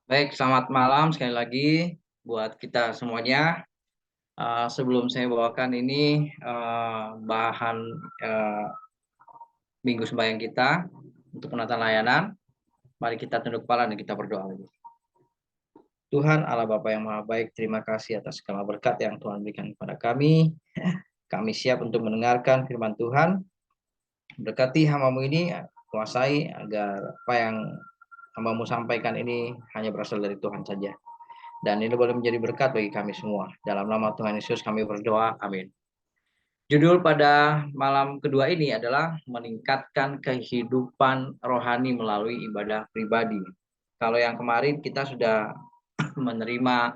Baik, selamat malam sekali lagi buat kita semuanya. Sebelum saya bawakan ini bahan eh, minggu sembahyang kita untuk penataan layanan, mari kita tunduk kepala dan kita berdoa lagi. Tuhan Allah Bapa yang Maha Baik, terima kasih atas segala berkat yang Tuhan berikan kepada kami. Kami siap untuk mendengarkan firman Tuhan. Berkati hamba-Mu ini, kuasai agar apa yang hamba-Mu sampaikan ini hanya berasal dari Tuhan saja. Dan ini boleh menjadi berkat bagi kami semua. Dalam nama Tuhan Yesus kami berdoa. Amin. Judul pada malam kedua ini adalah meningkatkan kehidupan rohani melalui ibadah pribadi. Kalau yang kemarin kita sudah menerima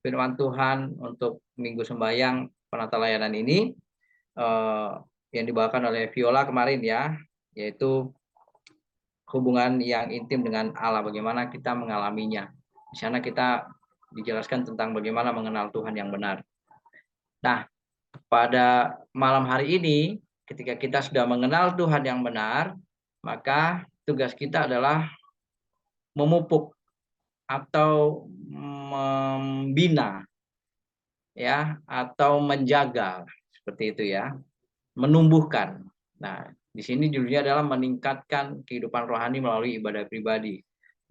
firman Tuhan untuk minggu sembahyang penata layanan ini yang dibawakan oleh Viola kemarin ya, yaitu hubungan yang intim dengan Allah, bagaimana kita mengalaminya. Di sana kita dijelaskan tentang bagaimana mengenal Tuhan yang benar. Nah, pada malam hari ini, ketika kita sudah mengenal Tuhan yang benar, maka tugas kita adalah memupuk atau membina, ya, atau menjaga, seperti itu ya, menumbuhkan. Nah, di sini judulnya adalah meningkatkan kehidupan rohani melalui ibadah pribadi.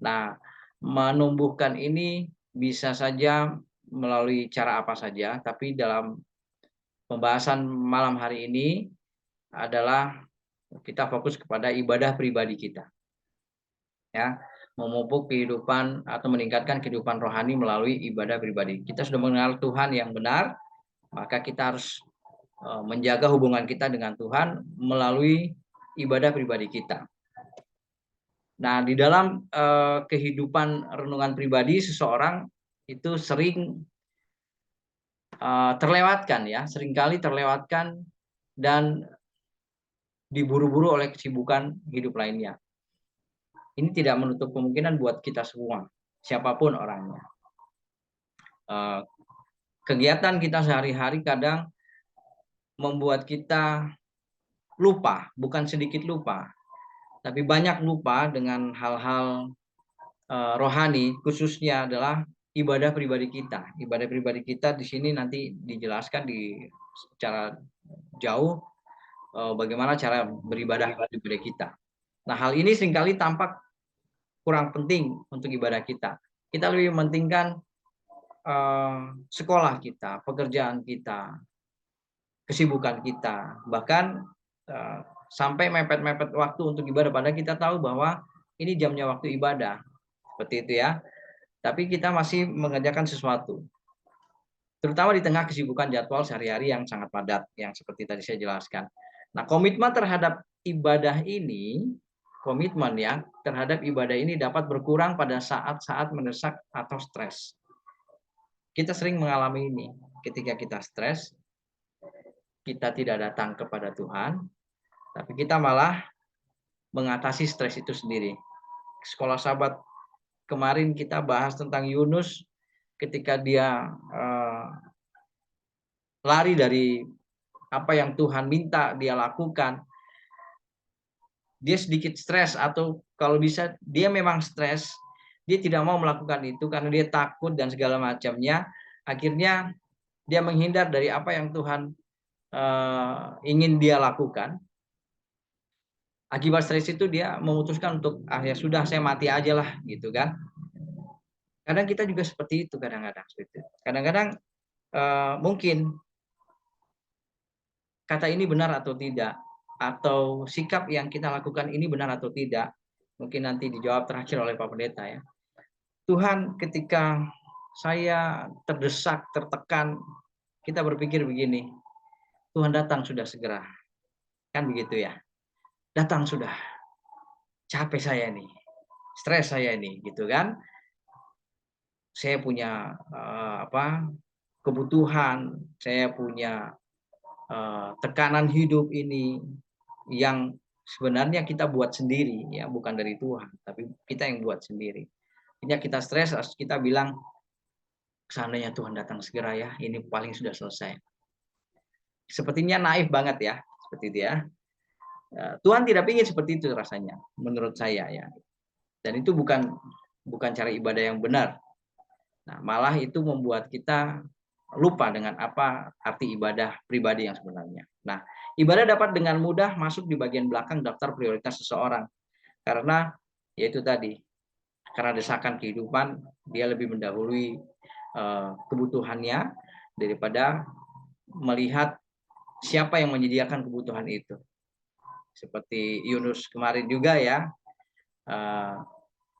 Nah, menumbuhkan ini bisa saja melalui cara apa saja, tapi dalam pembahasan malam hari ini adalah kita fokus kepada ibadah pribadi kita, ya, memupuk kehidupan atau meningkatkan kehidupan rohani melalui ibadah pribadi. Kita sudah mengenal Tuhan yang benar, maka kita harus menjaga hubungan kita dengan Tuhan melalui ibadah pribadi kita. Nah, di dalam kehidupan renungan pribadi seseorang itu sering terlewatkan ya, seringkali terlewatkan dan diburu-buru oleh kesibukan hidup lainnya. Ini tidak menutup kemungkinan buat kita semua, siapapun orangnya. Kegiatan kita sehari-hari kadang membuat kita lupa, bukan sedikit lupa, tapi banyak lupa dengan hal-hal rohani, khususnya adalah ibadah pribadi kita. Ibadah pribadi kita di sini nanti dijelaskan secara jauh bagaimana cara beribadah pribadi kita. Nah, hal ini seringkali tampak kurang penting untuk ibadah kita. Kita lebih mementingkan sekolah kita, pekerjaan kita, kesibukan kita, bahkan sampai mepet-mepet waktu untuk ibadah. Padahal kita tahu bahwa ini jamnya waktu ibadah, seperti itu ya. Tapi kita masih mengerjakan sesuatu, terutama di tengah kesibukan jadwal sehari-hari yang sangat padat, yang seperti tadi saya jelaskan. Nah, komitmen terhadap ibadah ini, komitmen ya terhadap ibadah ini dapat berkurang pada saat-saat mendesak atau stres. Kita sering mengalami ini. Ketika kita stres, kita tidak datang kepada Tuhan, tapi kita malah mengatasi stres itu sendiri. Sekolah Sahabat kemarin kita bahas tentang Yunus ketika dia lari dari apa yang Tuhan minta dia lakukan. Dia sedikit stres, atau kalau bisa dia memang stres, dia tidak mau melakukan itu karena dia takut dan segala macamnya. Akhirnya dia menghindar dari apa yang Tuhan ingin dia lakukan. Akibat stres itu dia memutuskan untuk ya sudah, saya mati aja lah gitu kan. Kadang kita juga seperti itu, kadang-kadang mungkin kata ini benar atau tidak, atau sikap yang kita lakukan ini benar atau tidak, mungkin nanti dijawab terakhir oleh Pak Pendeta ya. Tuhan, ketika saya terdesak, tertekan, kita berpikir begini, Tuhan datang sudah segera, kan begitu ya, datang sudah, capek saya nih, stres saya nih, gitu kan. Saya punya kebutuhan, saya punya tekanan hidup ini yang sebenarnya kita buat sendiri ya, bukan dari Tuhan, tapi kita yang buat sendiri. Ini kita stres, kita bilang seandainya Tuhan datang segera ya, ini paling sudah selesai. Sepertinya naif banget ya, seperti itu ya. Tuhan tidak ingin seperti itu rasanya, menurut saya ya. Dan itu bukan bukan cara ibadah yang benar. Nah, malah itu membuat kita lupa dengan apa arti ibadah pribadi yang sebenarnya. Nah, ibadah dapat dengan mudah masuk di bagian belakang daftar prioritas seseorang karena yaitu tadi, karena desakan kehidupan dia lebih mendahului kebutuhannya daripada melihat siapa yang menyediakan kebutuhan itu. Seperti Yunus kemarin juga ya,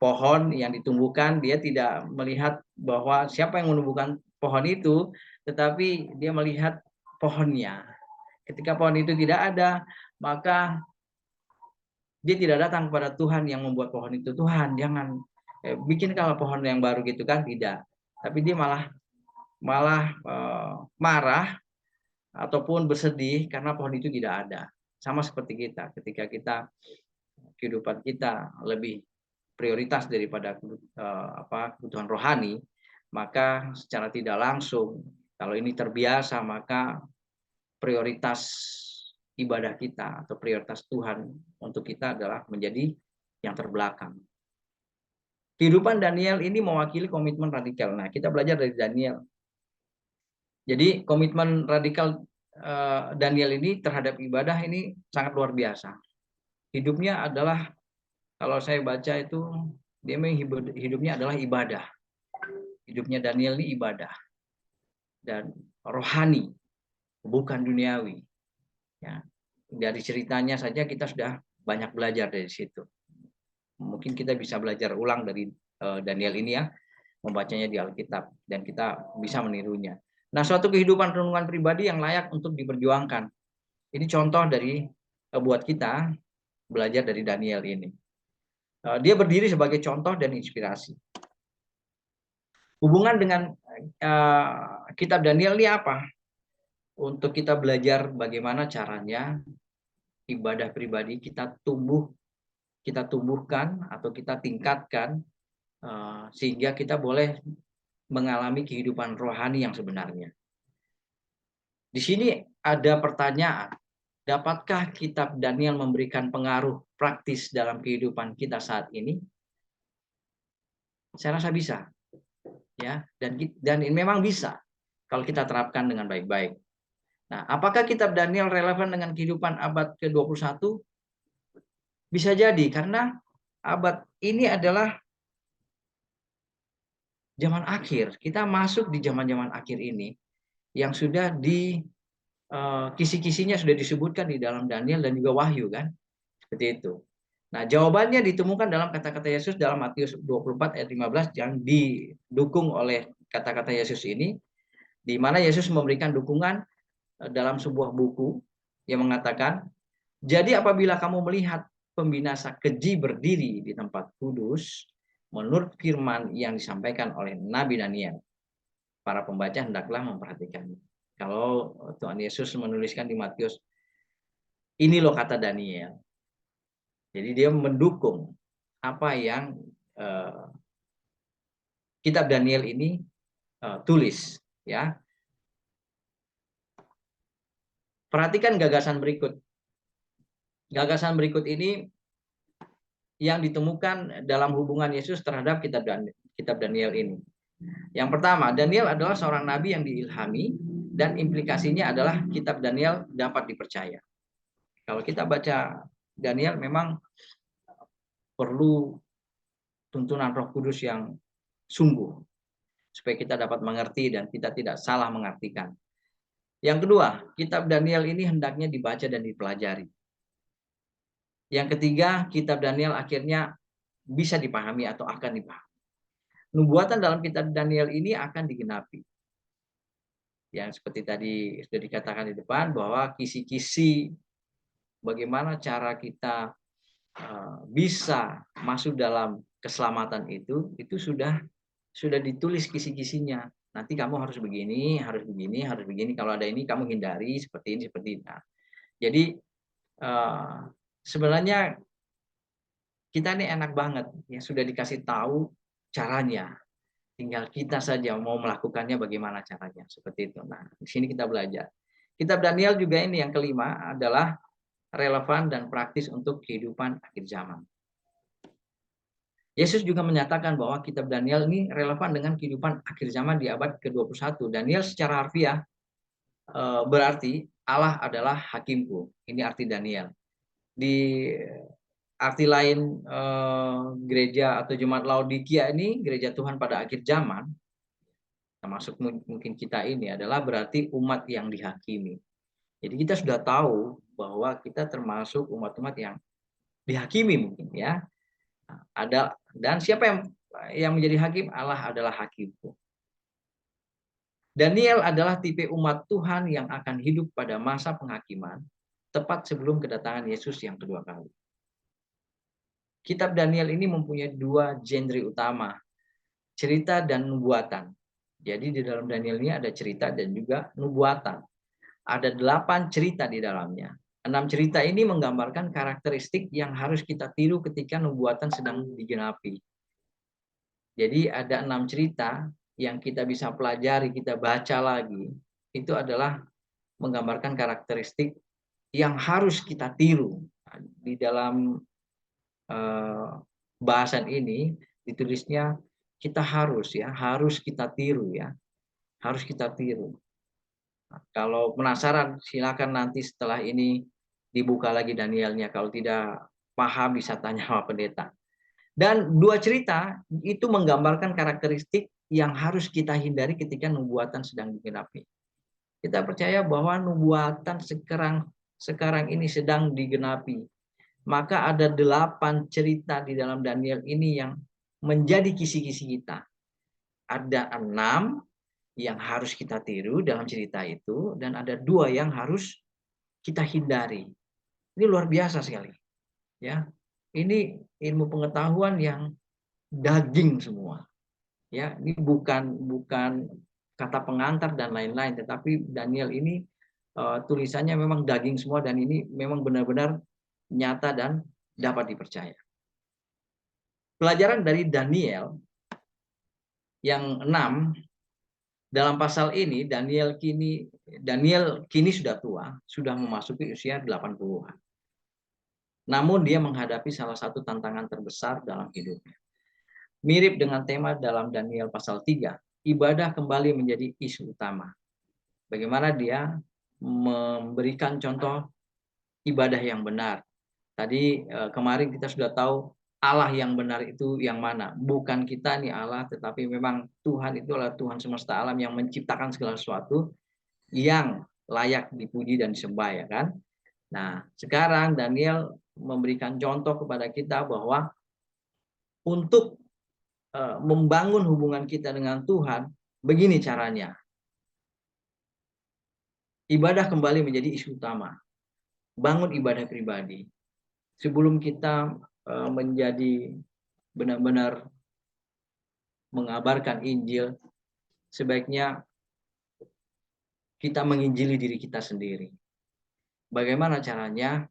pohon yang ditumbuhkan, dia tidak melihat bahwa siapa yang menumbuhkan pohon itu, tetapi dia melihat pohonnya. Ketika pohon itu tidak ada, maka dia tidak datang kepada Tuhan yang membuat pohon itu. Tuhan, jangan bikin kalau pohon yang baru gitu kan, tidak. Tapi dia malah marah ataupun bersedih karena pohon itu tidak ada. Sama seperti kita, ketika kehidupan kita lebih prioritas daripada kebutuhan rohani, maka secara tidak langsung kalau ini terbiasa, maka prioritas ibadah kita atau prioritas Tuhan untuk kita adalah menjadi yang terbelakang. Kehidupan Daniel ini mewakili komitmen radikal. Nah, kita belajar dari Daniel. Jadi komitmen radikal Daniel ini terhadap ibadah ini sangat luar biasa. Hidupnya adalah, kalau saya baca itu, dia hidupnya adalah ibadah. Hidupnya Daniel ini ibadah dan rohani, bukan duniawi. Ya, dari ceritanya saja kita sudah banyak belajar dari situ. Mungkin kita bisa belajar ulang dari Daniel ini ya, membacanya di Alkitab, dan kita bisa menirunya. Nah, suatu kehidupan renungan pribadi yang layak untuk diperjuangkan. Ini contoh dari buat kita belajar dari Daniel ini. Dia berdiri sebagai contoh dan inspirasi. Hubungan dengan kitab Daniel ini apa? Untuk kita belajar bagaimana caranya ibadah pribadi kita tumbuhkan atau kita tingkatkan sehingga kita boleh mengalami kehidupan rohani yang sebenarnya. Di sini ada pertanyaan, dapatkah kitab Daniel memberikan pengaruh praktis dalam kehidupan kita saat ini? Saya rasa bisa. Ya, dan ini memang bisa kalau kita terapkan dengan baik-baik. Nah, apakah kitab Daniel relevan dengan kehidupan abad ke-21? Bisa jadi, karena abad ini adalah zaman akhir. Kita masuk di zaman-zaman akhir ini yang sudah kisi-kisinya sudah disebutkan di dalam Daniel dan juga Wahyu kan. Seperti itu. Nah, jawabannya ditemukan dalam kata-kata Yesus dalam Matius 24 ayat 15 yang didukung oleh kata-kata Yesus ini, di mana Yesus memberikan dukungan dalam sebuah buku yang mengatakan, jadi apabila kamu melihat pembinasa keji berdiri di tempat kudus, menurut firman yang disampaikan oleh Nabi Daniel, para pembaca hendaklah memperhatikannya. Kalau Tuhan Yesus menuliskan di Matius, ini loh kata Daniel. Jadi dia mendukung apa yang kitab Daniel ini tulis, ya. Perhatikan gagasan berikut. Gagasan berikut ini yang ditemukan dalam hubungan Yesus terhadap kitab Daniel ini. Yang pertama, Daniel adalah seorang nabi yang diilhami dan implikasinya adalah kitab Daniel dapat dipercaya. Kalau kita baca Daniel memang perlu tuntunan Roh Kudus yang sungguh supaya kita dapat mengerti dan kita tidak salah mengartikan. Yang kedua, kitab Daniel ini hendaknya dibaca dan dipelajari. Yang ketiga, kitab Daniel akhirnya bisa dipahami atau akan dipahami. Nubuatan dalam kitab Daniel ini akan digenapi. Yang seperti tadi sudah dikatakan di depan, bahwa kisi-kisi bagaimana cara kita bisa masuk dalam keselamatan itu sudah ditulis kisi-kisinya. Nanti kamu harus begini, harus begini, harus begini. Kalau ada ini kamu hindari seperti ini, seperti ini. Nah, jadi sebenarnya kita ini enak banget ya, sudah dikasih tahu caranya. Tinggal kita saja mau melakukannya bagaimana caranya, seperti itu. Nah, di sini kita belajar. Kitab Daniel juga ini yang kelima adalah relevan dan praktis untuk kehidupan akhir zaman. Yesus juga menyatakan bahwa kitab Daniel ini relevan dengan kehidupan akhir zaman di abad ke-21. Daniel secara harfiah berarti Allah adalah hakimku. Ini arti Daniel. Di arti lain gereja atau jemaat Laodikia ini, gereja Tuhan pada akhir zaman, termasuk mungkin kita ini, adalah berarti umat yang dihakimi. Jadi kita sudah tahu bahwa kita termasuk umat-umat yang dihakimi mungkin ya. Ada, dan siapa yang menjadi hakim? Allah adalah hakimku. Daniel adalah tipe umat Tuhan yang akan hidup pada masa penghakiman tepat sebelum kedatangan Yesus yang kedua kali. Kitab Daniel ini mempunyai dua genre utama, cerita dan nubuatan. Jadi di dalam Daniel ini ada cerita dan juga nubuatan. Ada 8 cerita di dalamnya. 6 cerita ini menggambarkan karakteristik yang harus kita tiru ketika nubuatan sedang digenapi. Jadi ada 6 cerita yang kita bisa pelajari, kita baca lagi. Itu adalah menggambarkan karakteristik yang harus kita tiru. Di dalam bahasan ini ditulisnya kita harus kita tiru ya. Harus kita tiru. Kalau penasaran, silakan nanti setelah ini dibuka lagi Danielnya. Kalau tidak paham bisa tanya sama pendeta. Dan dua cerita itu menggambarkan karakteristik yang harus kita hindari ketika nubuatan sedang digenapi. Kita percaya bahwa nubuatan sekarang ini sedang digenapi. Maka ada 8 cerita di dalam Daniel ini yang menjadi kisi-kisi kita. Ada 6 yang harus kita tiru dalam cerita itu, dan ada 2 yang harus kita hindari. Ini luar biasa sekali, ya. Ini ilmu pengetahuan yang daging semua, ya. Ini bukan kata pengantar dan lain-lain, tetapi Daniel ini tulisannya memang daging semua, dan ini memang benar-benar nyata dan dapat dipercaya. Pelajaran dari Daniel yang 6. Dalam pasal ini Daniel kini sudah tua, sudah memasuki usia 80-an. Namun dia menghadapi salah satu tantangan terbesar dalam hidupnya. Mirip dengan tema dalam Daniel pasal 3, ibadah kembali menjadi isu utama. Bagaimana dia memberikan contoh ibadah yang benar. Tadi kemarin kita sudah tahu Allah yang benar itu yang mana? Bukan kita nih Allah, tetapi memang Tuhan itu adalah Tuhan semesta alam yang menciptakan segala sesuatu yang layak dipuji dan disembah, ya kan? Nah, sekarang Daniel memberikan contoh kepada kita bahwa untuk membangun hubungan kita dengan Tuhan, begini caranya. Ibadah kembali menjadi isu utama. Bangun ibadah pribadi. Sebelum kita menjadi benar-benar mengabarkan Injil, sebaiknya kita menginjili diri kita sendiri. Bagaimana caranya?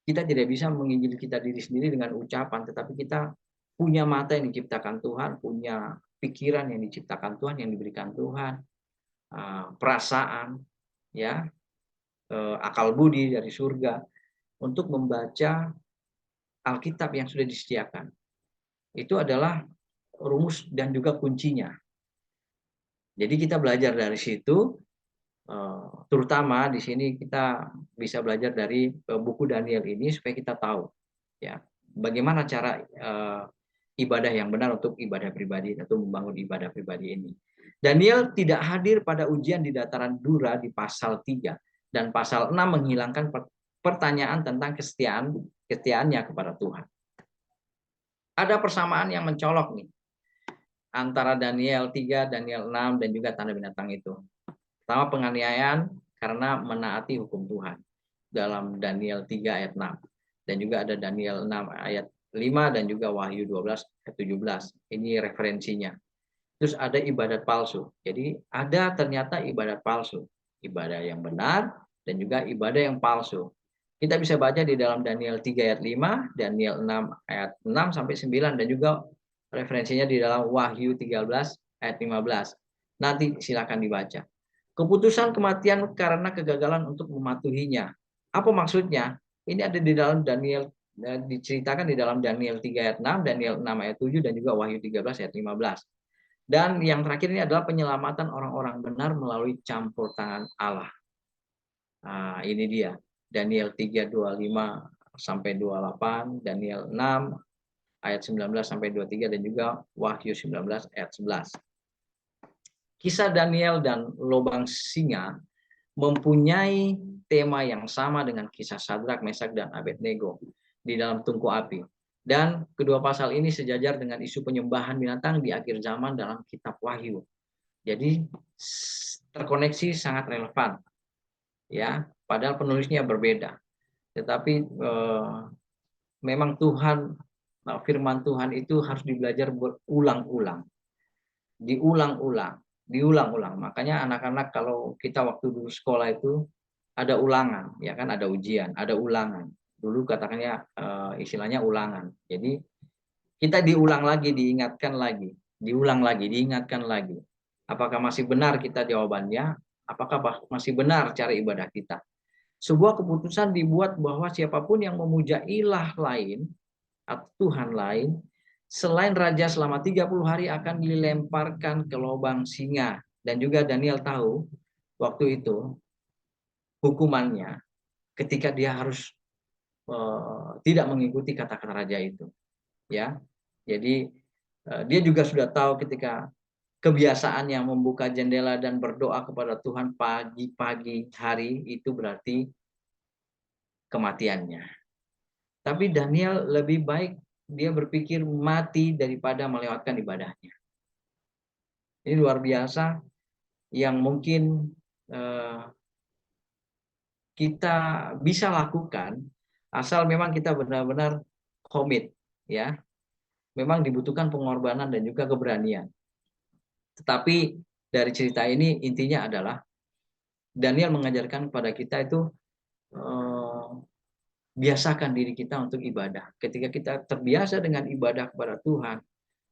Kita tidak bisa menginjili kita diri sendiri dengan ucapan, tetapi kita punya mata yang diciptakan Tuhan, punya pikiran yang diciptakan Tuhan, yang diberikan Tuhan, perasaan, ya, akal budi dari surga, untuk membaca Alkitab yang sudah disediakan. Itu adalah rumus dan juga kuncinya. Jadi kita belajar dari situ, terutama di sini kita bisa belajar dari buku Daniel ini supaya kita tahu ya bagaimana cara ibadah yang benar untuk ibadah pribadi atau membangun ibadah pribadi ini. Daniel tidak hadir pada ujian di dataran Dura di pasal 3 dan pasal 6 menghilangkan pertanyaan tentang kesetiaannya kepada Tuhan. Ada persamaan yang mencolok nih antara Daniel 3, Daniel 6 dan juga tanda binatang itu. Pertama, penganiayaan karena menaati hukum Tuhan dalam Daniel 3 ayat 6. Dan juga ada Daniel 6 ayat 5 dan juga Wahyu 12 ayat 17. Ini referensinya. Terus ada ibadat palsu. Jadi ada ternyata ibadat palsu. Ibadah yang benar dan juga ibadah yang palsu. Kita bisa baca di dalam Daniel 3 ayat 5, Daniel 6 ayat 6 sampai 9 dan juga referensinya di dalam Wahyu 13 ayat 15. Nanti silakan dibaca. Keputusan kematian karena kegagalan untuk mematuhinya. Apa maksudnya? Ini ada di dalam Daniel Dan diceritakan di dalam Daniel 3 ayat 6, Daniel 6 ayat 7, dan juga Wahyu 13 ayat 15. Dan yang terakhir ini adalah penyelamatan orang-orang benar melalui campur tangan Allah. Nah, ini dia. Daniel 3:25 sampai 28, Daniel 6 ayat 19 sampai 23, dan juga Wahyu 19 ayat 11. Kisah Daniel dan lubang singa mempunyai tema yang sama dengan kisah Sadrak, Mesak, dan Abednego di dalam tungku api. Dan kedua pasal ini sejajar dengan isu penyembahan binatang di akhir zaman dalam kitab Wahyu. Jadi terkoneksi, sangat relevan. Ya, padahal penulisnya berbeda. Tetapi memang Tuhan, firman Tuhan itu harus dibelajar berulang-ulang. Diulang-ulang. Makanya anak-anak kalau kita waktu dulu sekolah itu ada ulangan, ya kan, ada ujian, ada ulangan. Dulu katakannya istilahnya ulangan. Jadi kita diulang lagi, diingatkan lagi, diulang lagi, diingatkan lagi. Apakah masih benar kita jawabannya? Apakah masih benar cara ibadah kita? Sebuah keputusan dibuat bahwa siapapun yang memuja ilah lain atau Tuhan lain selain raja selama 30 hari akan dilemparkan ke lubang singa. Dan juga Daniel tahu waktu itu hukumannya ketika dia harus tidak mengikuti kata-kata raja itu, ya. Jadi dia juga sudah tahu ketika kebiasaan yang membuka jendela dan berdoa kepada Tuhan pagi-pagi hari itu berarti kematiannya. Tapi Daniel lebih baik dia berpikir mati daripada melewatkan ibadahnya. Ini luar biasa yang mungkin kita bisa lakukan asal memang kita benar-benar komit, ya. Memang dibutuhkan pengorbanan dan juga keberanian. Tetapi dari cerita ini intinya adalah Daniel mengajarkan kepada kita itu biasakan diri kita untuk ibadah. Ketika kita terbiasa dengan ibadah kepada Tuhan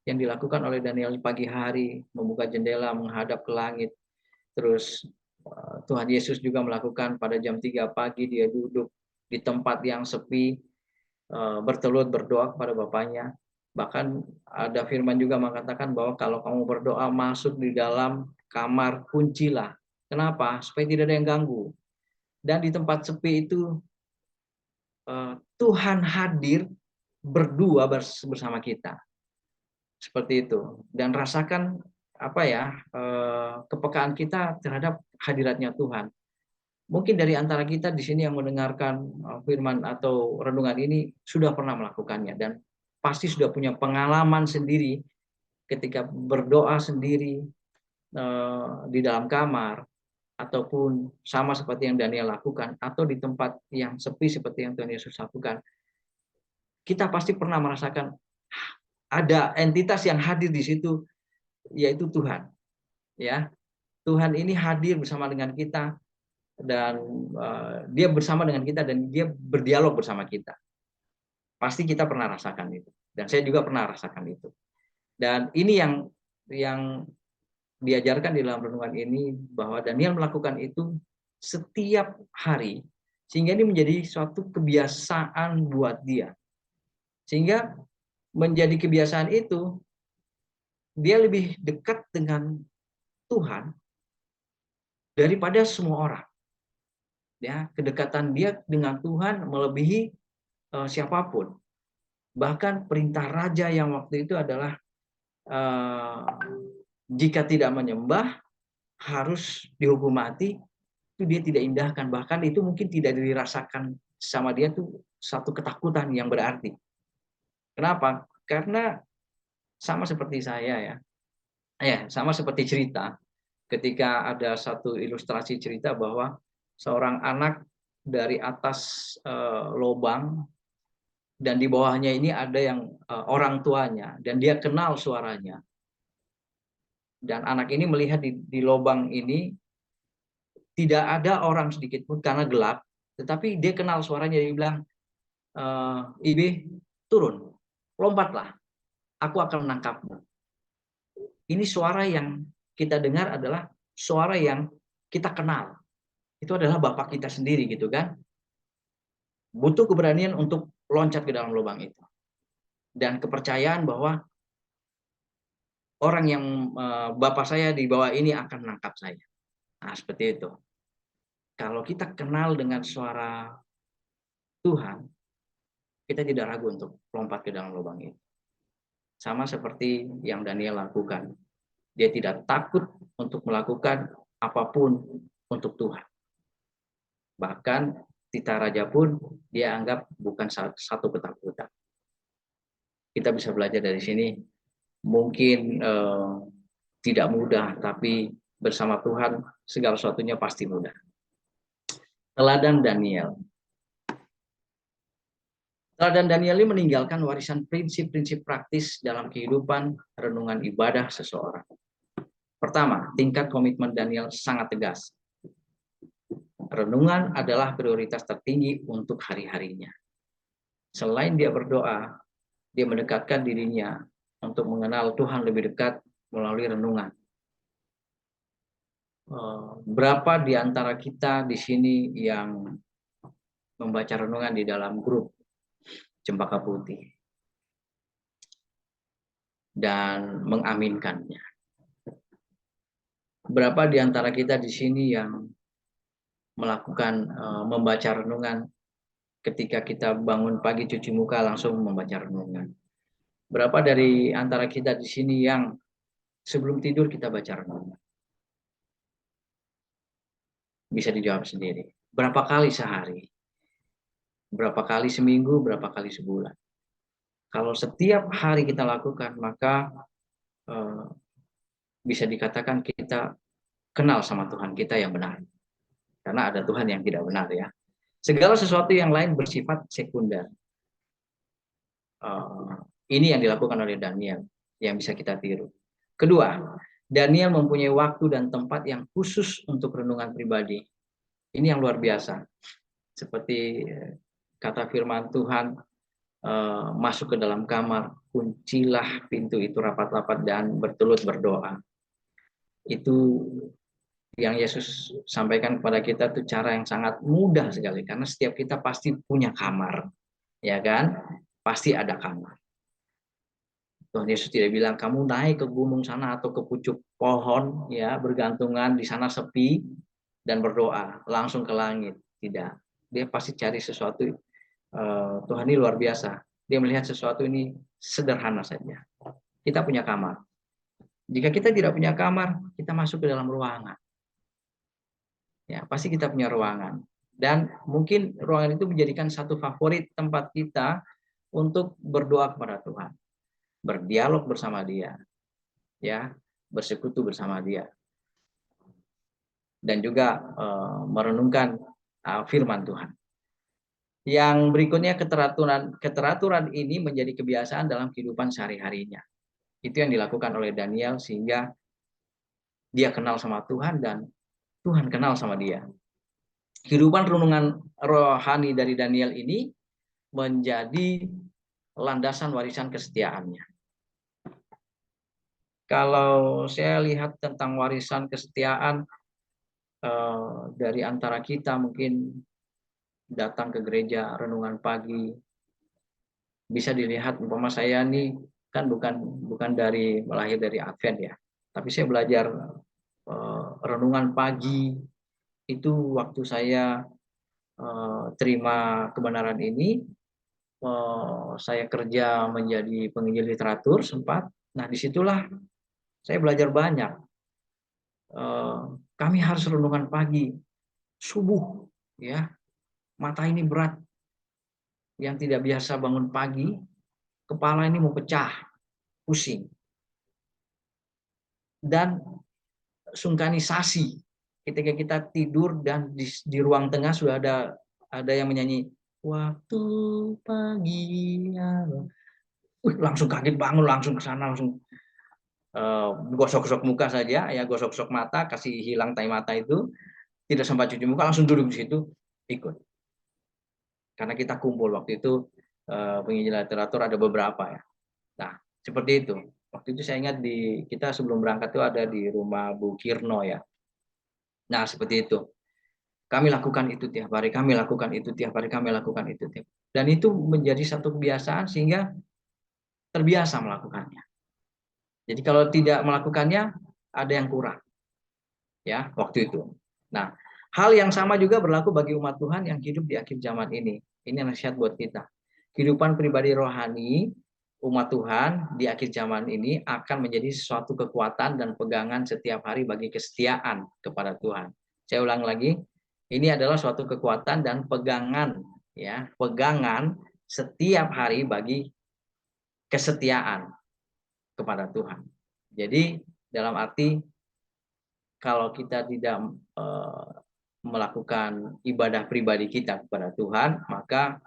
yang dilakukan oleh Daniel di pagi hari, membuka jendela menghadap ke langit. Terus Tuhan Yesus juga melakukan pada jam 3 pagi, dia duduk di tempat yang sepi, bertelut berdoa kepada Bapaknya. Bahkan ada firman juga mengatakan bahwa kalau kamu berdoa masuk di dalam kamar, kuncilah. Kenapa? Supaya tidak ada yang ganggu. Dan di tempat sepi itu Tuhan hadir berdua bersama kita. Seperti itu. Dan rasakan apa ya, kepekaan kita terhadap hadiratnya Tuhan. Mungkin dari antara kita di sini yang mendengarkan firman atau renungan ini sudah pernah melakukannya dan pasti sudah punya pengalaman sendiri ketika berdoa sendiri di dalam kamar, ataupun sama seperti yang Daniel lakukan, atau di tempat yang sepi seperti yang Tuhan Yesus lakukan. Kita pasti pernah merasakan ada entitas yang hadir di situ, yaitu Tuhan. Ya, Tuhan ini hadir bersama dengan kita, dan dia bersama dengan kita, dan dia berdialog bersama kita. Pasti kita pernah rasakan itu, dan saya juga pernah rasakan itu. Dan ini yang diajarkan di dalam renungan ini, bahwa Daniel melakukan itu setiap hari, sehingga ini menjadi suatu kebiasaan buat dia. Sehingga menjadi kebiasaan itu, dia lebih dekat dengan Tuhan daripada semua orang. Ya, kedekatan dia dengan Tuhan melebihi siapapun. Bahkan perintah raja yang waktu itu adalah jika tidak menyembah harus dihukum mati, itu dia tidak indahkan. Bahkan itu mungkin tidak dirasakan sama dia tuh satu ketakutan yang berarti. Kenapa? Karena sama seperti saya, sama seperti cerita. Ketika ada satu ilustrasi cerita bahwa seorang anak dari atas lubang, dan di bawahnya ini ada yang orang tuanya, dan dia kenal suaranya. Dan anak ini melihat di lubang ini tidak ada orang sedikit pun karena gelap, tetapi dia kenal suaranya. Dia bilang, Ibe, turun, lompatlah, aku akan menangkapmu. Ini suara yang kita dengar adalah suara yang kita kenal. Itu adalah Bapak kita sendiri, gitu kan. Butuh keberanian untuk loncat ke dalam lubang itu. Dan kepercayaan bahwa orang yang bapak saya di bawah ini akan menangkap saya. Nah, seperti itu. Kalau kita kenal dengan suara Tuhan, kita tidak ragu untuk lompat ke dalam lubang itu. Sama seperti yang Daniel lakukan. Dia tidak takut untuk melakukan apapun untuk Tuhan. Bahkan tita raja pun dia anggap bukan satu ketakutan. Kita bisa belajar dari sini. Mungkin tidak mudah, tapi bersama Tuhan segala sesuatunya pasti mudah. Teladan Daniel. Teladan Daniel ini meninggalkan warisan prinsip-prinsip praktis dalam kehidupan renungan ibadah seseorang. Pertama, tingkat komitmen Daniel sangat tegas. Renungan adalah prioritas tertinggi untuk hari-harinya. Selain dia berdoa, dia mendekatkan dirinya untuk mengenal Tuhan lebih dekat melalui renungan. Berapa di antara kita di sini yang membaca renungan di dalam grup Cempaka Putih dan mengaminkannya? Berapa di antara kita di sini yang melakukan membaca renungan ketika kita bangun pagi cuci muka langsung membaca renungan? Berapa dari antara kita di sini yang sebelum tidur kita baca renungan? Bisa dijawab sendiri. Berapa kali sehari? Berapa kali seminggu? Berapa kali sebulan? Kalau setiap hari kita lakukan, maka bisa dikatakan kita kenal sama Tuhan kita yang benar. Karena ada Tuhan yang tidak benar ya. Segala sesuatu yang lain bersifat sekunder. Ini yang dilakukan oleh Daniel yang bisa kita tiru. Kedua, Daniel mempunyai waktu dan tempat yang khusus untuk renungan pribadi. Ini yang luar biasa. Seperti kata firman Tuhan, masuk ke dalam kamar, kuncilah pintu itu rapat-rapat dan bertelut berdoa. Itu yang Yesus sampaikan kepada kita itu cara yang sangat mudah sekali, karena setiap kita pasti punya kamar, ya kan? Pasti ada kamar. Tuhan Yesus tidak bilang kamu naik ke gunung sana atau ke pucuk pohon ya bergantungan di sana sepi dan berdoa langsung ke langit. Tidak, dia pasti cari sesuatu. Tuhan ini luar biasa, dia melihat sesuatu ini sederhana saja. Kita punya kamar. Jika kita tidak punya kamar, kita masuk ke dalam ruangan. Ya, pasti kita punya ruangan. Dan mungkin ruangan itu menjadikan satu favorit tempat kita untuk berdoa kepada Tuhan, berdialog bersama Dia, ya, bersekutu bersama Dia, dan juga merenungkan firman Tuhan. Yang berikutnya keteraturan ini menjadi kebiasaan dalam kehidupan sehari-harinya. Itu yang dilakukan oleh Daniel sehingga dia kenal sama Tuhan dan Tuhan kenal sama dia. Kehidupan renungan rohani dari Daniel ini menjadi landasan warisan kesetiaannya. Kalau saya lihat tentang warisan kesetiaan dari antara kita mungkin datang ke gereja renungan pagi, bisa dilihat umpama saya nih kan bukan dari lahir dari Advent ya, tapi saya belajar renungan pagi itu waktu saya terima kebenaran ini, saya kerja menjadi penginjil literatur sempat. Nah disitulah saya belajar banyak. Kami harus renungan pagi subuh, ya, mata ini berat, yang tidak biasa bangun pagi, kepala ini mau pecah, pusing, dan sungkanisasi ketika kita tidur dan di ruang tengah sudah ada yang menyanyi waktu pagi langsung kaget bangun, langsung ke sana, langsung gosok-gosok muka saja ya, gosok-gosok mata, kasih hilang tai mata itu, tidak sempat cuci muka, langsung duduk di situ ikut. Karena kita kumpul waktu itu penginjil literatur ada beberapa ya. Nah seperti itu. Waktu itu saya ingat kita sebelum berangkat itu ada di rumah Bu Kirno ya. Nah seperti itu. Kami lakukan itu tiap hari, kami lakukan itu tiap hari, kami lakukan itu tiap. Dan itu menjadi satu kebiasaan sehingga terbiasa melakukannya. Jadi kalau tidak melakukannya, ada yang kurang, ya, waktu itu. Nah, hal yang sama juga berlaku bagi umat Tuhan yang hidup di akhir zaman ini. Ini nasihat buat kita. Kehidupan pribadi rohani umat Tuhan di akhir zaman ini akan menjadi suatu kekuatan dan pegangan setiap hari bagi kesetiaan kepada Tuhan. Saya ulang lagi, ini adalah suatu kekuatan dan pegangan, ya, pegangan setiap hari bagi kesetiaan kepada Tuhan. Jadi dalam arti kalau kita tidak melakukan ibadah pribadi kita kepada Tuhan, maka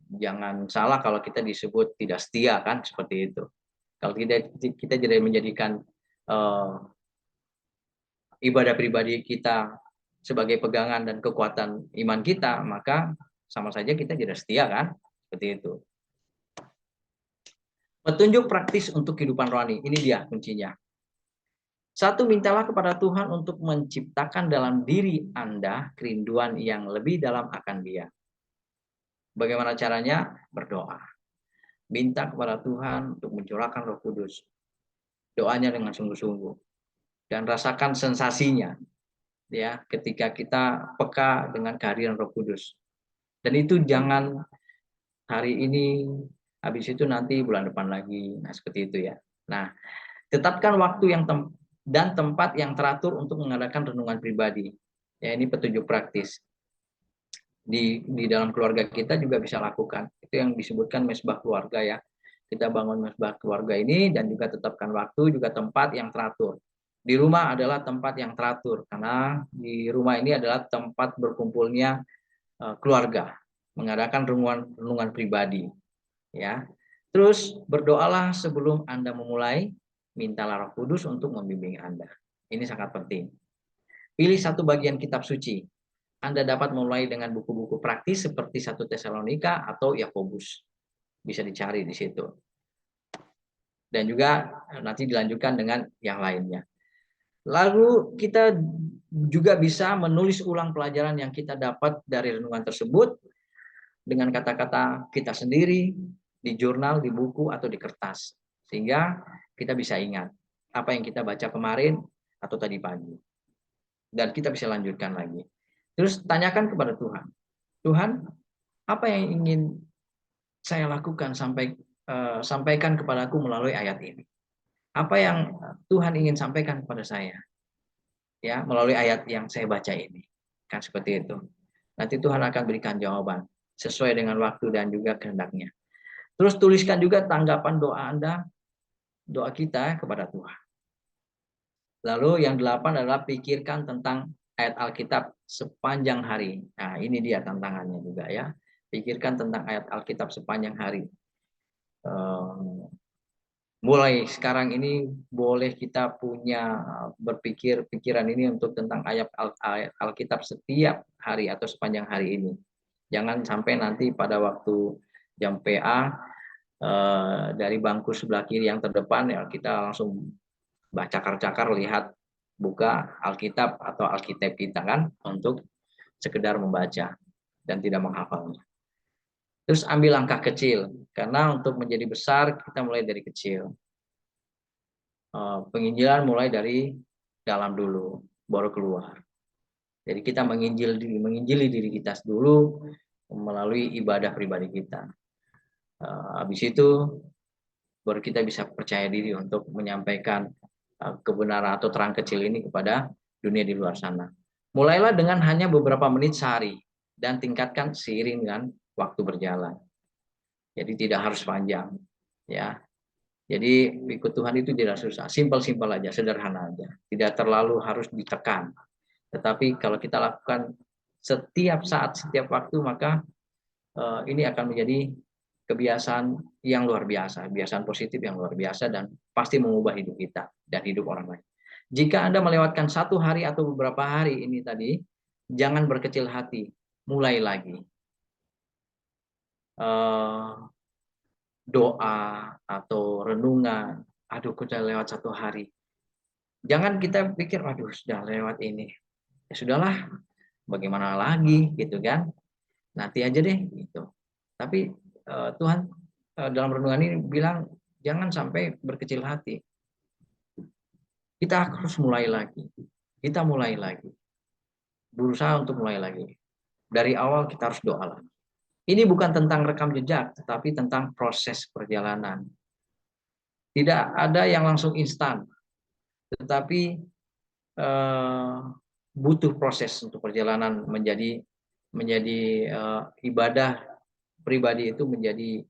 jangan salah kalau kita disebut tidak setia, kan, seperti itu. Kalau kita tidak menjadikan ibadah pribadi kita sebagai pegangan dan kekuatan iman kita, maka sama saja kita tidak setia, kan, seperti itu. Petunjuk praktis untuk kehidupan rohani, ini dia kuncinya. Satu, mintalah kepada Tuhan untuk menciptakan dalam diri Anda kerinduan yang lebih dalam akan Dia. Bagaimana caranya? Berdoa. Minta kepada Tuhan untuk mencurahkan Roh Kudus. Doanya dengan sungguh-sungguh. Dan rasakan sensasinya, ya, ketika kita peka dengan kehadiran Roh Kudus. Dan itu jangan hari ini, habis itu nanti bulan depan lagi. Nah, seperti itu ya. Nah, tetapkan waktu dan tempat yang teratur untuk mengadakan renungan pribadi. Ya, ini petunjuk praktis. Di dalam keluarga kita juga bisa lakukan. Itu yang disebutkan mesbah keluarga, ya. Kita bangun mesbah keluarga ini dan juga tetapkan waktu, juga tempat yang teratur. Di rumah adalah tempat yang teratur karena di rumah ini adalah tempat berkumpulnya keluarga, mengadakan renungan pribadi, ya. Terus berdoalah sebelum Anda memulai, mintalah Roh Kudus untuk membimbing Anda. Ini sangat penting. Pilih satu bagian kitab suci. Anda dapat mulai dengan buku-buku praktis seperti 1 Tesalonika atau Yakobus. Bisa dicari di situ. Dan juga nanti dilanjutkan dengan yang lainnya. Lalu kita juga bisa menulis ulang pelajaran yang kita dapat dari renungan tersebut dengan kata-kata kita sendiri, di jurnal, di buku, atau di kertas. Sehingga kita bisa ingat apa yang kita baca kemarin atau tadi pagi. Dan kita bisa lanjutkan lagi. Terus tanyakan kepada Tuhan. Tuhan, apa yang ingin saya lakukan sampaikan kepadaku melalui ayat ini? Apa yang Tuhan ingin sampaikan kepada saya? Ya, melalui ayat yang saya baca ini. Kan seperti itu. Nanti Tuhan akan berikan jawaban sesuai dengan waktu dan juga kehendaknya. Terus tuliskan juga tanggapan doa Anda, doa kita kepada Tuhan. Lalu yang 8 adalah pikirkan tentang ayat Alkitab sepanjang hari. Nah, ini dia tantangannya juga, ya. Pikirkan tentang ayat Alkitab sepanjang hari. Mulai sekarang ini boleh kita punya berpikir pikiran ini untuk tentang ayat Alkitab setiap hari atau sepanjang hari ini. Jangan sampai nanti pada waktu jam PA dari bangku sebelah kiri yang terdepan, ya, kita langsung cakar-cakar lihat buka Alkitab atau Alkitab kita, kan, untuk sekedar membaca dan tidak menghafalnya. Terus ambil langkah kecil, karena untuk menjadi besar kita mulai dari kecil. Penginjilan mulai dari dalam dulu, baru keluar. Jadi kita menginjili diri kita dulu melalui ibadah pribadi kita. Habis itu baru kita bisa percaya diri untuk menyampaikan kebenaran atau terang kecil ini kepada dunia di luar sana. Mulailah dengan hanya beberapa menit sehari dan tingkatkan seiring dengan waktu berjalan. Jadi tidak harus panjang, ya. Jadi ikut Tuhan itu tidak susah, simpel-simpel aja, sederhana aja. Tidak terlalu harus ditekan. Tetapi kalau kita lakukan setiap saat, setiap waktu, maka ini akan menjadi kebiasaan yang luar biasa, kebiasaan positif yang luar biasa, dan pasti mengubah hidup kita dan hidup orang lain. Jika Anda melewatkan satu hari atau beberapa hari ini tadi, jangan berkecil hati, mulai lagi. Doa atau renungan, aduh sudah lewat satu hari. Jangan kita pikir, waduh sudah lewat ini. Ya sudahlah, bagaimana lagi gitu kan? Nanti aja deh gitu. Tapi Tuhan dalam renungan ini bilang jangan sampai berkecil hati. Kita harus mulai lagi. Kita mulai lagi. Berusaha untuk mulai lagi. Dari awal kita harus doa lagi. Ini bukan tentang rekam jejak, tetapi tentang proses perjalanan. Tidak ada yang langsung instan, tetapi butuh proses untuk perjalanan menjadi ibadah pribadi itu menjadi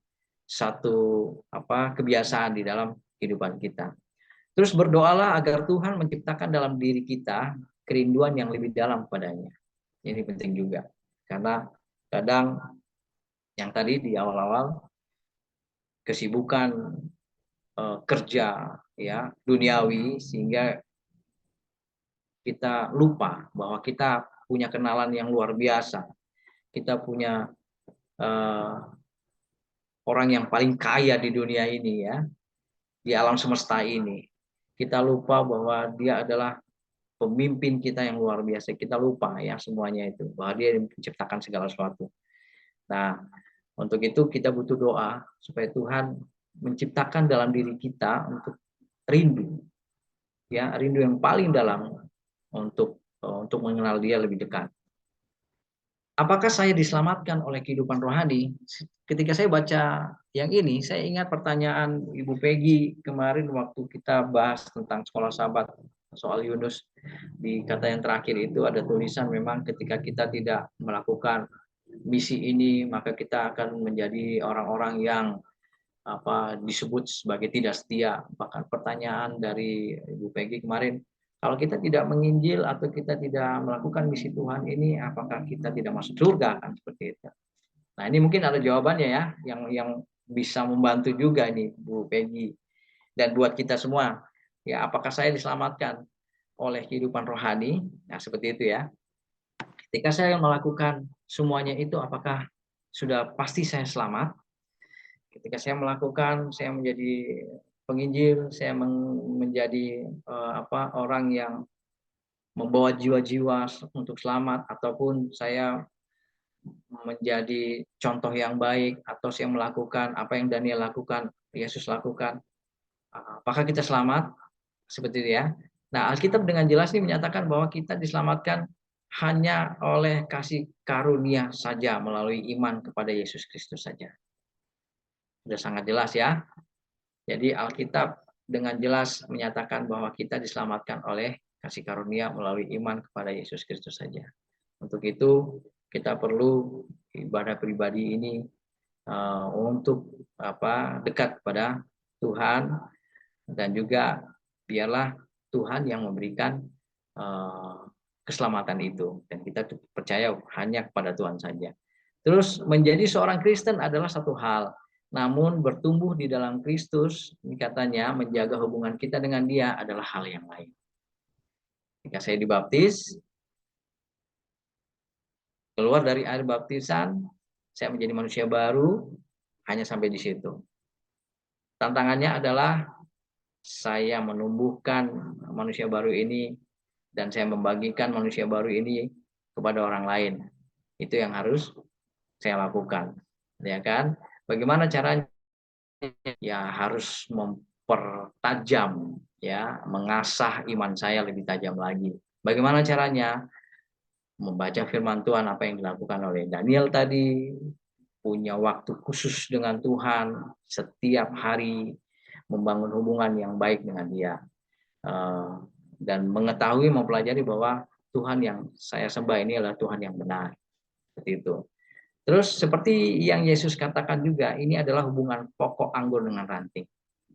satu kebiasaan di dalam kehidupan kita. Terus berdoalah agar Tuhan menciptakan dalam diri kita kerinduan yang lebih dalam padanya. Ini penting juga. Karena kadang yang tadi di awal-awal kesibukan kerja ya duniawi sehingga kita lupa bahwa kita punya kenalan yang luar biasa. Kita punya uh, orang yang paling kaya di dunia ini ya, di alam semesta ini. Kita lupa bahwa dia adalah pemimpin kita yang luar biasa. Kita lupa ya semuanya itu, bahwa dia yang menciptakan segala sesuatu. Nah, untuk itu kita butuh doa supaya Tuhan menciptakan dalam diri kita untuk rindu, ya rindu yang paling dalam untuk mengenal dia lebih dekat. Apakah saya diselamatkan oleh kehidupan rohani? Ketika saya baca yang ini, saya ingat pertanyaan Ibu Peggy kemarin waktu kita bahas tentang sekolah sahabat soal Yunus. Di kata yang terakhir itu ada tulisan memang ketika kita tidak melakukan misi ini, maka kita akan menjadi orang-orang yang disebut sebagai tidak setia. Bahkan pertanyaan dari Ibu Peggy kemarin, kalau kita tidak menginjil atau kita tidak melakukan misi Tuhan ini, apakah kita tidak masuk surga? Kan seperti itu. Nah, ini mungkin ada jawabannya ya, yang bisa membantu juga nih Bu Peggy dan buat kita semua. Ya, apakah saya diselamatkan oleh kehidupan rohani? Nah, seperti itu ya. Ketika saya melakukan semuanya itu, apakah sudah pasti saya selamat? Ketika saya melakukan, saya menjadi penginjil, saya menjadi orang yang membawa jiwa-jiwa untuk selamat, ataupun saya menjadi contoh yang baik, atau saya melakukan apa yang Daniel lakukan, Yesus lakukan. Apakah kita selamat? Seperti itu ya. Nah, Alkitab dengan jelas ini menyatakan bahwa kita diselamatkan hanya oleh kasih karunia saja melalui iman kepada Yesus Kristus saja. Sudah sangat jelas ya. Jadi Alkitab dengan jelas menyatakan bahwa kita diselamatkan oleh kasih karunia melalui iman kepada Yesus Kristus saja. Untuk itu kita perlu ibadah pribadi ini untuk dekat kepada Tuhan, dan juga biarlah Tuhan yang memberikan keselamatan itu, dan kita percaya hanya kepada Tuhan saja. Terus menjadi seorang Kristen adalah satu hal, namun bertumbuh di dalam Kristus, ini katanya menjaga hubungan kita dengan Dia adalah hal yang lain. Jika saya dibaptis, keluar dari air baptisan, saya menjadi manusia baru, hanya sampai di situ. Tantangannya adalah saya menumbuhkan manusia baru ini dan saya membagikan manusia baru ini kepada orang lain. Itu yang harus saya lakukan, ya kan? Bagaimana caranya? Ya harus mempertajam, ya, mengasah iman saya lebih tajam lagi. Bagaimana caranya? Membaca firman Tuhan apa yang dilakukan oleh Daniel tadi, punya waktu khusus dengan Tuhan setiap hari, membangun hubungan yang baik dengan Dia, dan mengetahui, mempelajari bahwa Tuhan yang saya sembah ini adalah Tuhan yang benar. Seperti itu. Terus seperti yang Yesus katakan juga, ini adalah hubungan pokok anggur dengan ranting.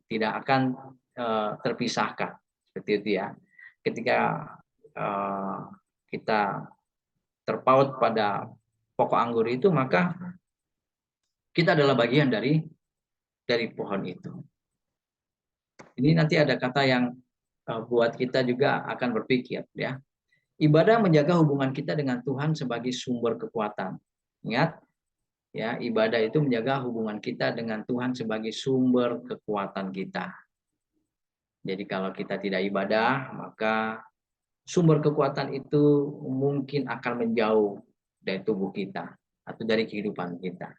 Tidak akan terpisahkan. Seperti itu ya. Ketika kita terpaut pada pokok anggur itu, maka kita adalah bagian dari pohon itu. Ini nanti ada kata yang buat kita juga akan berpikir ya. Ibadah menjaga hubungan kita dengan Tuhan sebagai sumber kekuatan. Ingat ya, ibadah itu menjaga hubungan kita dengan Tuhan sebagai sumber kekuatan kita. Jadi kalau kita tidak ibadah, maka sumber kekuatan itu mungkin akan menjauh dari tubuh kita atau dari kehidupan kita.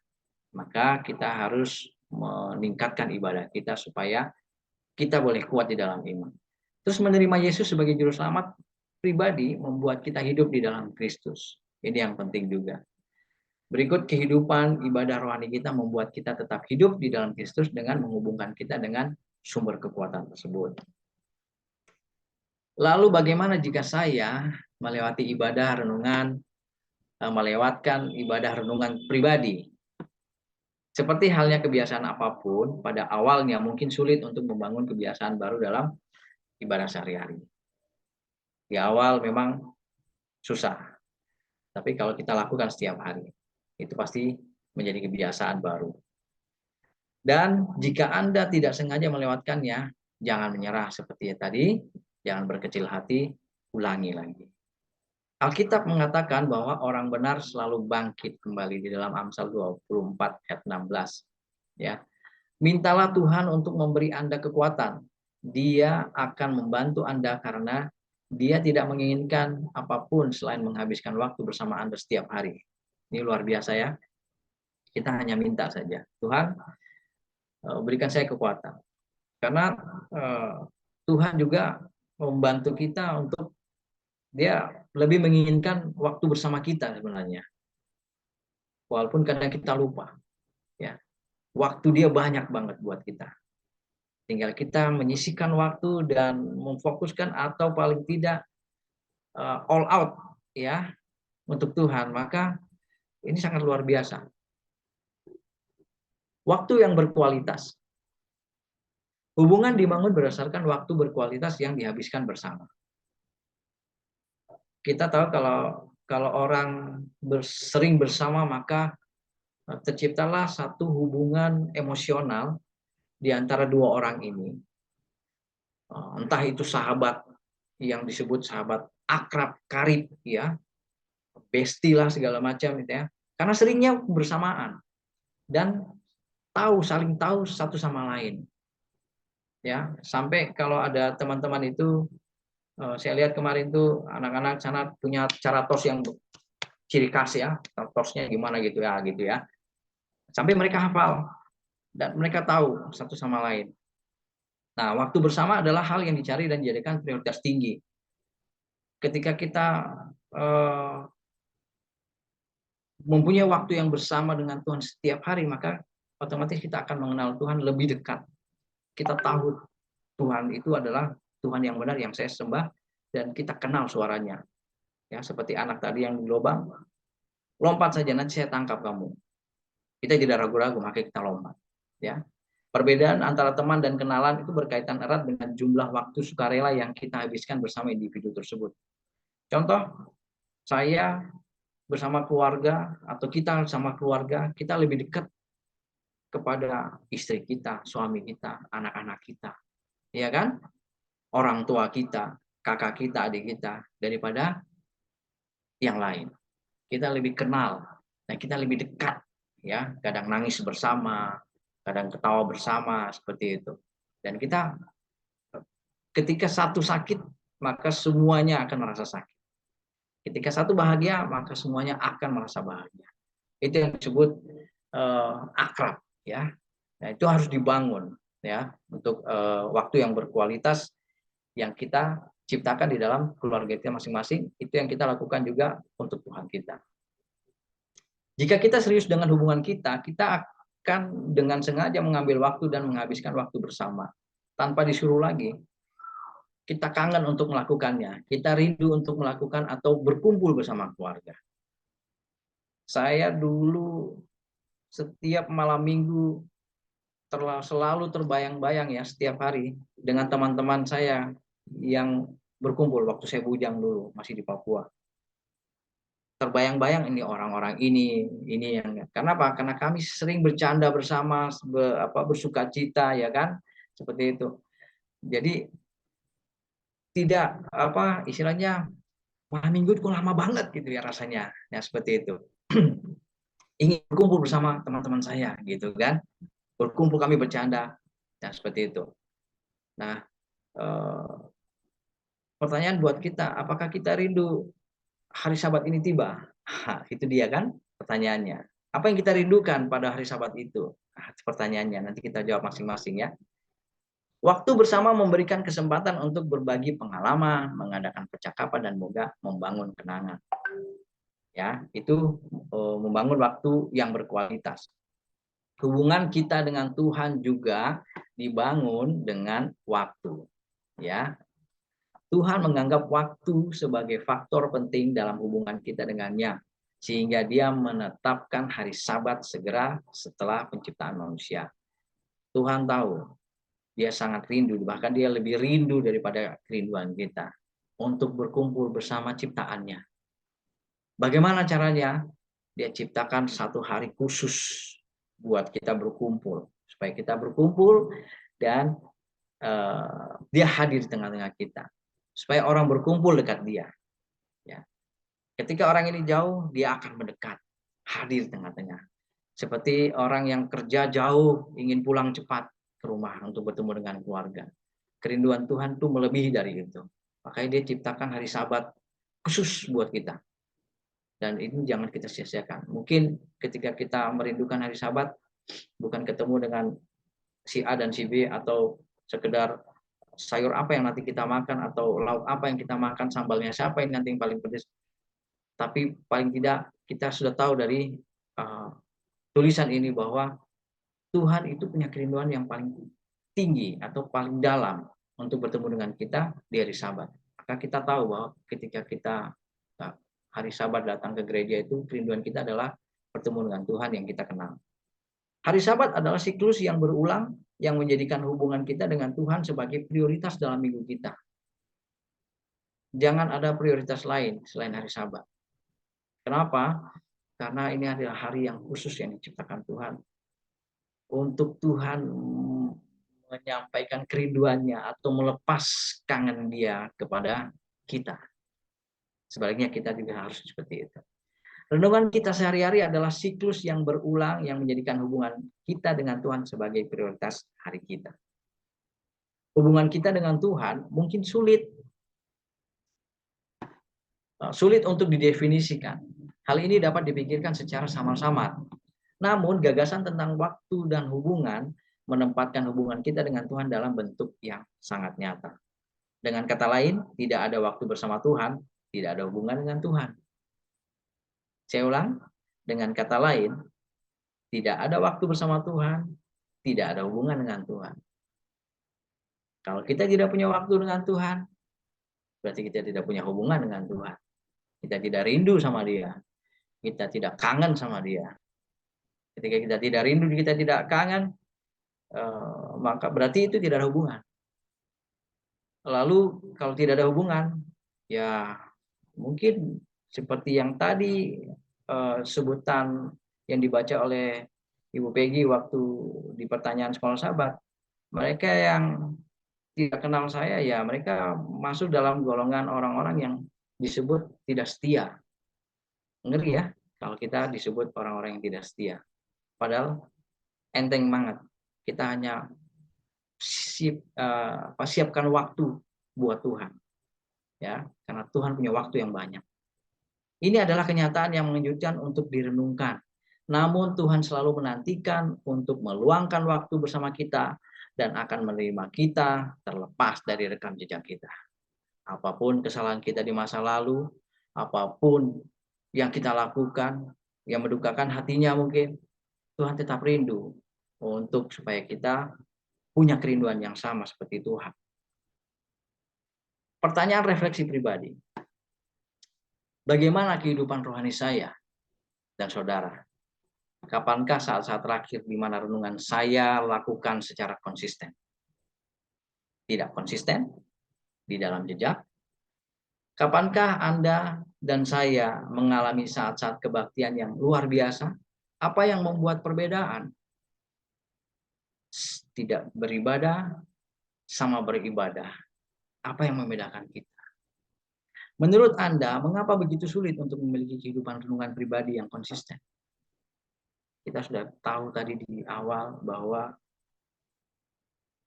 Maka kita harus meningkatkan ibadah kita supaya kita boleh kuat di dalam iman. Terus menerima Yesus sebagai juru selamat pribadi membuat kita hidup di dalam Kristus. Ini yang penting juga. Berikut kehidupan ibadah rohani kita membuat kita tetap hidup di dalam Kristus dengan menghubungkan kita dengan sumber kekuatan tersebut. Lalu bagaimana jika saya melewati ibadah renungan, melewatkan ibadah renungan pribadi? Seperti halnya kebiasaan apapun, pada awalnya mungkin sulit untuk membangun kebiasaan baru dalam ibadah sehari-hari. Di awal memang susah, tapi kalau kita lakukan setiap hari, itu pasti menjadi kebiasaan baru. Dan jika Anda tidak sengaja melewatkannya, jangan menyerah seperti tadi, jangan berkecil hati, ulangi lagi. Alkitab mengatakan bahwa orang benar selalu bangkit kembali di dalam Amsal 24 ayat 16. Ya. Mintalah Tuhan untuk memberi Anda kekuatan. Dia akan membantu Anda karena Dia tidak menginginkan apapun selain menghabiskan waktu bersama Anda setiap hari. Ini luar biasa ya. Kita hanya minta saja. Tuhan, berikan saya kekuatan. Karena Tuhan juga membantu kita untuk dia lebih menginginkan waktu bersama kita sebenarnya. Walaupun kadang kita lupa. Ya. Waktu dia banyak banget buat kita. Tinggal kita menyisihkan waktu dan memfokuskan atau paling tidak all out ya untuk Tuhan. Maka ini sangat luar biasa. Waktu yang berkualitas. Hubungan dibangun berdasarkan waktu berkualitas yang dihabiskan bersama. Kita tahu kalau orang sering bersama maka terciptalah satu hubungan emosional di antara dua orang ini. Entah itu sahabat yang disebut sahabat akrab, karib, ya, bestilah segala macam, gitu ya. Karena seringnya bersamaan dan saling tahu satu sama lain. Ya, sampai kalau ada teman-teman itu, saya lihat kemarin tuh anak-anak sana punya cara tos yang ciri khas ya, tosnya gimana gitu ya. Sampai mereka hafal dan mereka tahu satu sama lain. Nah, waktu bersama adalah hal yang dicari dan dijadikan prioritas tinggi. Ketika kita mempunyai waktu yang bersama dengan Tuhan setiap hari, maka otomatis kita akan mengenal Tuhan lebih dekat. Kita tahu Tuhan itu adalah Tuhan yang benar yang saya sembah dan kita kenal suaranya. Ya, seperti anak tadi yang di lubang, lompat saja nanti saya tangkap kamu. Kita tidak ragu-ragu, maka kita lompat. Ya. Perbedaan antara teman dan kenalan itu berkaitan erat dengan jumlah waktu sukarela yang kita habiskan bersama individu tersebut. Contoh, saya bersama keluarga atau kita sama keluarga, kita lebih dekat kepada istri kita, suami kita, anak-anak kita. Ya kan? Orang tua kita, kakak kita, adik kita daripada yang lain. Kita lebih kenal dan kita lebih dekat, ya. Kadang nangis bersama, kadang ketawa bersama seperti itu. Dan kita ketika satu sakit, maka semuanya akan merasa sakit. Ketika satu bahagia, maka semuanya akan merasa bahagia. Itu yang disebut akrab, ya. Nah, itu harus dibangun, ya, untuk waktu yang berkualitas yang kita ciptakan di dalam keluarga kita masing-masing. Itu yang kita lakukan juga untuk Tuhan kita. Jika kita serius dengan hubungan kita, kita akan dengan sengaja mengambil waktu dan menghabiskan waktu bersama tanpa disuruh lagi. Kita kangen untuk melakukannya, kita rindu untuk melakukan atau berkumpul bersama keluarga. Saya dulu setiap malam minggu selalu terbayang-bayang ya setiap hari dengan teman-teman saya yang berkumpul waktu saya bujang dulu masih di Papua. Terbayang-bayang ini orang-orang ini yang kenapa? Karena kami sering bercanda bersama, bersuka cita ya kan, seperti itu. Jadi tidak istilahnya malam minggu itu lama banget gitu ya rasanya, ya seperti itu. Ingin berkumpul bersama teman-teman saya gitu kan, berkumpul kami bercanda, ya seperti itu. Nah, Pertanyaan buat kita, apakah kita rindu hari Sabat ini tiba? Itu dia kan pertanyaannya. Apa yang kita rindukan pada hari Sabat itu? Pertanyaannya, nanti kita jawab masing-masing ya. Waktu bersama memberikan kesempatan untuk berbagi pengalaman, mengadakan percakapan, dan juga membangun kenangan. Ya, itu membangun waktu yang berkualitas. Hubungan kita dengan Tuhan juga dibangun dengan waktu. Ya, Tuhan menganggap waktu sebagai faktor penting dalam hubungan kita dengannya, sehingga Dia menetapkan hari Sabat segera setelah penciptaan manusia. Tuhan tahu, Dia sangat rindu, bahkan Dia lebih rindu daripada kerinduan kita untuk berkumpul bersama ciptaannya. Bagaimana caranya? Dia ciptakan satu hari khusus buat kita berkumpul, supaya kita berkumpul dan Dia hadir di tengah-tengah kita, supaya orang berkumpul dekat Dia. Ya. Ketika orang ini jauh, Dia akan mendekat, hadir di tengah-tengah. Seperti orang yang kerja jauh, ingin pulang cepat ke rumah untuk bertemu dengan keluarga. Kerinduan Tuhan itu melebihi dari itu. Makanya Dia ciptakan hari Sabat khusus buat kita. Dan ini jangan kita sia-siakan. Mungkin ketika kita merindukan hari Sabat, bukan ketemu dengan si A dan si B, atau sekedar sayur apa yang nanti kita makan, atau lauk apa yang kita makan, sambalnya siapa yang nanti yang paling pedas. Tapi paling tidak kita sudah tahu dari tulisan ini bahwa Tuhan itu punya kerinduan yang paling tinggi atau paling dalam untuk bertemu dengan kita di hari Sabat. Maka kita tahu bahwa ketika kita hari Sabat datang ke gereja, itu kerinduan kita adalah bertemu dengan Tuhan yang kita kenal. Hari Sabat adalah siklus yang berulang yang menjadikan hubungan kita dengan Tuhan sebagai prioritas dalam minggu kita. Jangan ada prioritas lain selain hari Sabat. Kenapa? Karena ini adalah hari yang khusus yang diciptakan Tuhan untuk Tuhan menyampaikan kerinduannya atau melepas kangen Dia kepada kita. Sebaliknya kita juga harus seperti itu. Renungan kita sehari-hari adalah siklus yang berulang yang menjadikan hubungan kita dengan Tuhan sebagai prioritas hari kita. Hubungan kita dengan Tuhan mungkin sulit untuk didefinisikan. Hal ini dapat dipikirkan secara samar-samar. Namun gagasan tentang waktu dan hubungan menempatkan hubungan kita dengan Tuhan dalam bentuk yang sangat nyata. Dengan kata lain, tidak ada waktu bersama Tuhan, tidak ada hubungan dengan Tuhan. Saya ulang, dengan kata lain, tidak ada waktu bersama Tuhan, tidak ada hubungan dengan Tuhan. Kalau kita tidak punya waktu dengan Tuhan, berarti kita tidak punya hubungan dengan Tuhan. Kita tidak rindu sama Dia. Kita tidak kangen sama Dia. Ketika kita tidak rindu, kita tidak kangen, maka berarti itu tidak ada hubungan. Lalu kalau tidak ada hubungan, ya mungkin seperti yang tadi sebutan yang dibaca oleh Ibu Peggy waktu di pertanyaan sekolah Sabat. Mereka yang tidak kenal saya, ya mereka masuk dalam golongan orang-orang yang disebut tidak setia. Ngeri ya kalau kita disebut orang-orang yang tidak setia. Padahal enteng banget. Kita hanya siapkan waktu buat Tuhan. Ya, karena Tuhan punya waktu yang banyak. Ini adalah kenyataan yang mengejutkan untuk direnungkan. Namun Tuhan selalu menantikan untuk meluangkan waktu bersama kita dan akan menerima kita terlepas dari rekam jejak kita. Apapun kesalahan kita di masa lalu, apapun yang kita lakukan, yang mendukakan hatinya mungkin, Tuhan tetap rindu untuk supaya kita punya kerinduan yang sama seperti Tuhan. Pertanyaan refleksi pribadi. Bagaimana kehidupan rohani saya dan saudara? Kapankah saat-saat terakhir di mana renungan saya lakukan secara konsisten? Tidak konsisten di dalam jejak? Kapankah Anda dan saya mengalami saat-saat kebaktian yang luar biasa? Apa yang membuat perbedaan? Tidak beribadah sama beribadah. Apa yang membedakan kita? Menurut Anda, mengapa begitu sulit untuk memiliki kehidupan renungan pribadi yang konsisten? Kita sudah tahu tadi di awal bahwa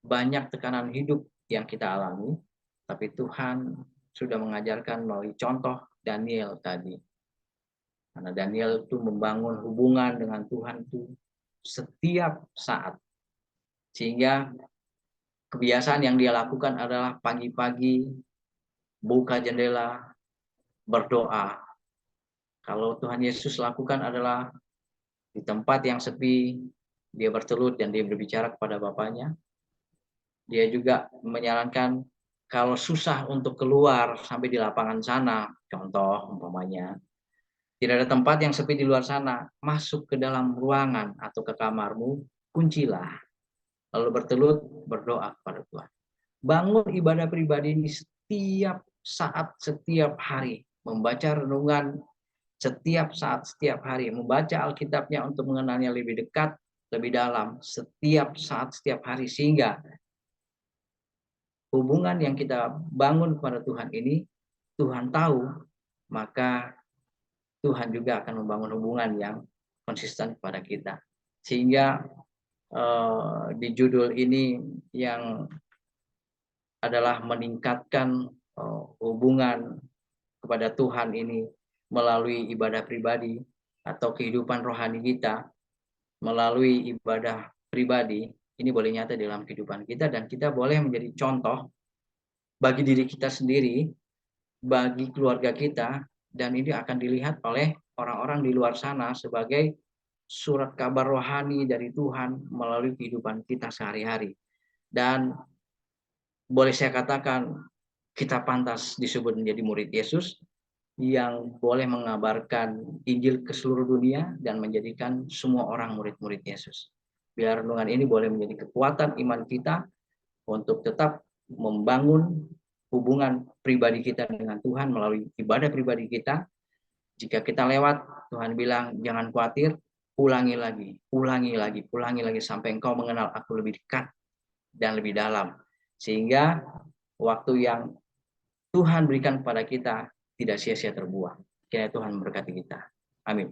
banyak tekanan hidup yang kita alami, tapi Tuhan sudah mengajarkan melalui contoh Daniel tadi. Karena Daniel itu membangun hubungan dengan Tuhan itu setiap saat. Sehingga kebiasaan yang dia lakukan adalah pagi-pagi buka jendela, berdoa. Kalau Tuhan Yesus lakukan adalah di tempat yang sepi, dia bertelut dan dia berbicara kepada Bapaknya. Dia juga menyarankan kalau susah untuk keluar sampai di lapangan sana, contoh umpamanya, tidak ada tempat yang sepi di luar sana, masuk ke dalam ruangan atau ke kamarmu, kuncilah, lalu bertelut, berdoa kepada Tuhan. Bangun ibadah pribadi ini setiap saat, setiap hari, membaca renungan setiap saat, setiap hari, membaca Alkitabnya untuk mengenalnya lebih dekat, lebih dalam, setiap saat, setiap hari, sehingga hubungan yang kita bangun pada Tuhan ini, Tuhan tahu, maka Tuhan juga akan membangun hubungan yang konsisten kepada kita. Sehingga di judul ini yang adalah meningkatkan hubungan kepada Tuhan ini melalui ibadah pribadi atau kehidupan rohani kita melalui ibadah pribadi, ini boleh nyata dalam kehidupan kita dan kita boleh menjadi contoh bagi diri kita sendiri, bagi keluarga kita, dan ini akan dilihat oleh orang-orang di luar sana sebagai surat kabar rohani dari Tuhan melalui kehidupan kita sehari-hari. Dan boleh saya katakan kita pantas disebut menjadi murid Yesus yang boleh mengabarkan Injil ke seluruh dunia dan menjadikan semua orang murid-murid Yesus. Biar renungan ini boleh menjadi kekuatan iman kita untuk tetap membangun hubungan pribadi kita dengan Tuhan melalui ibadah pribadi kita. Jika kita lewat, Tuhan bilang, jangan khawatir, ulangi lagi, ulangi lagi, ulangi lagi, sampai engkau mengenal aku lebih dekat dan lebih dalam. Sehingga waktu yang Tuhan berikan kepada kita tidak sia-sia terbuang. Kiranya Tuhan memberkati kita. Amin.